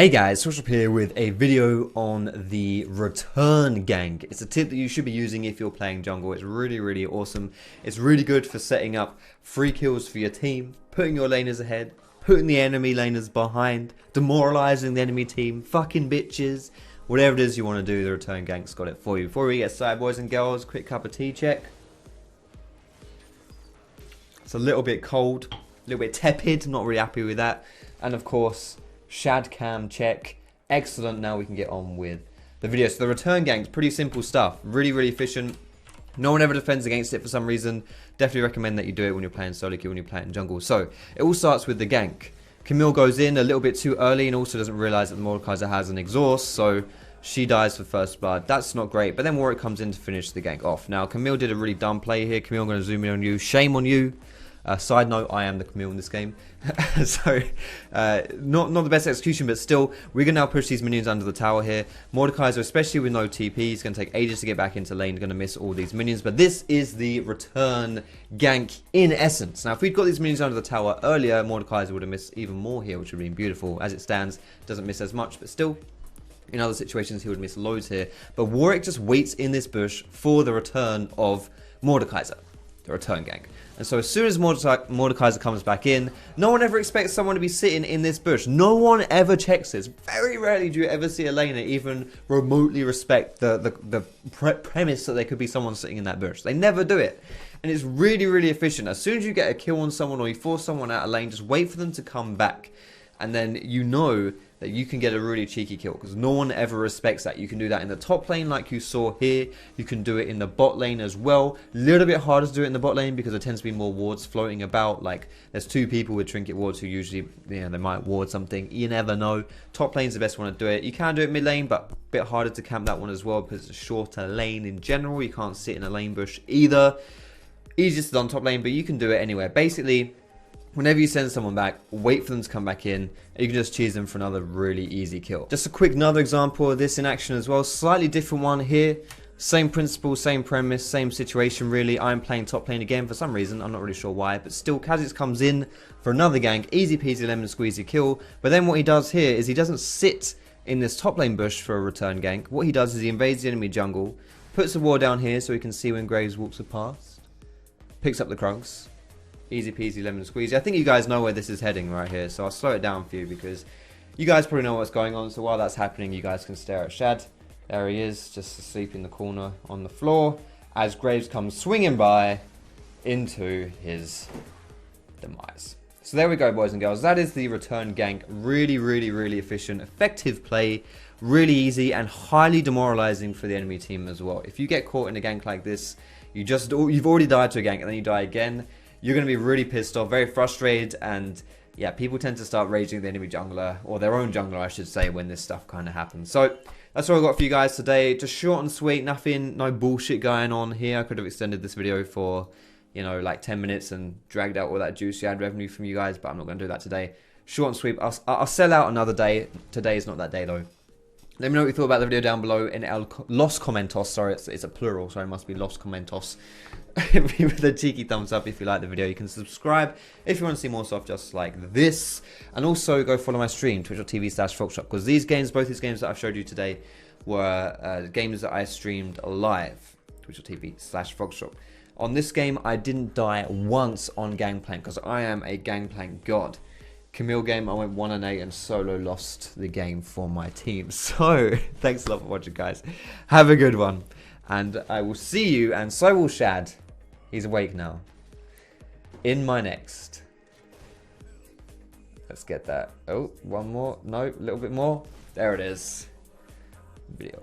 Hey guys, Foxdrop here with a video on the return gank. It's a tip that you should be using if you're playing jungle. It's really awesome. It's really good for setting up free kills for your team, putting your laners ahead, putting the enemy laners behind, demoralizing the enemy team, fucking bitches. Whatever it is you want to do, the return gank's got it for you. Before we get started, boys and girls, quick cup of tea check. It's a little bit cold, a little bit tepid, not really happy with that. And of course, Shad cam check. Excellent. Now we can get on with the video. So the return gank's pretty simple stuff. Really efficient. No one ever defends against it for some reason. Definitely recommend that you do it when you're playing solo queue, when you're playing jungle. So it all starts with the gank. Camille goes in a little bit too early and also doesn't realize that the Mordekaiser has an exhaust, so she dies for first blood. That's not great. But then Warwick comes in to finish the gank off. Now Camille did a really dumb play here. Camille, I'm going to zoom in on you. Shame on you. Side note, I am the Camille in this game. So, not the best execution, but still, we're going to now push these minions under the tower here. Mordekaiser, especially with no TP, is going to take ages to get back into lane, going to miss all these minions. But this is the return gank in essence. Now, if we'd got these minions under the tower earlier, Mordekaiser would have missed even more here, which would have been beautiful. As it stands, doesn't miss as much, but still, in other situations, he would miss loads here. But Warwick just waits in this bush for the return of Mordekaiser, the return gank. And so as soon as Mordekaiser comes back in, no one ever expects someone to be sitting in this bush. No one ever checks this. Very rarely do you ever see a laner even remotely respect the premise that there could be someone sitting in that bush. They never do it. And it's really efficient. As soon as you get a kill on someone or you force someone out of lane, just wait for them to come back. And then you know that you can get a really cheeky kill because no one ever respects that. You can do that in the top lane like you saw here. You can do it in the bot lane as well. A little bit harder to do it in the bot lane because there tends to be more wards floating about. Like there's two people with trinket wards who usually, they might ward something. You never know. Top lane's the best one to do it. You can do it mid lane, but a bit harder to camp that one as well because it's a shorter lane in general. You can't sit in a lane bush either. Easiest done top lane, but you can do it anywhere. Basically, whenever you send someone back, wait for them to come back in, and you can just cheese them for another really easy kill. Just a quick another example of this in action as well. Slightly different one here. Same principle, same premise, same situation really. I'm playing top lane again for some reason. I'm not really sure why, but still Kha'Zix comes in for another gank. Easy peasy lemon squeezy kill. But then what he does here is he doesn't sit in this top lane bush for a return gank. What he does is he invades the enemy jungle, puts a ward down here so he can see when Graves walks past, picks up the Krugs. Easy peasy lemon squeezy. I think you guys know where this is heading right here, so I'll slow it down for you because you guys probably know what's going on. So while that's happening, you guys can stare at Shad. There he is, just asleep in the corner on the floor as Graves comes swinging by into his demise. So there we go, boys and girls. That is the return gank. Really efficient, effective play, really easy and highly demoralizing for the enemy team as well. If you get caught in a gank like this, you've already died to a gank and then you die again. You're going to be really pissed off, very frustrated, and yeah, people tend to start raging at the enemy jungler, or their own jungler, I should say, when this stuff kind of happens. So that's all I've got for you guys today. Just short and sweet, no bullshit going on here. I could have extended this video for, you know, like 10 minutes and dragged out all that juicy ad revenue from you guys, but I'm not going to do that today. Short and sweet. I'll sell out another day. Today is not that day, though. Let me know what you thought about the video down below in Los Comentos. Sorry, it's a plural, so it must be Los Comentos. With a cheeky thumbs up if you like the video. You can subscribe if you want to see more stuff just like this. And also go follow my stream, twitch.tv/Foxdrop, because both these games that I've showed you today were games that I streamed live, twitch.tv/Foxdrop. On this game, I didn't die once on Gangplank because I am a Gangplank god. Camille game, I went 1-8 and solo lost the game for my team. So, thanks a lot for watching, guys. Have a good one. And I will see you, and so will Shad. He's awake now. In my next. Let's get that. Oh, one more. No, a little bit more. There it is. Video.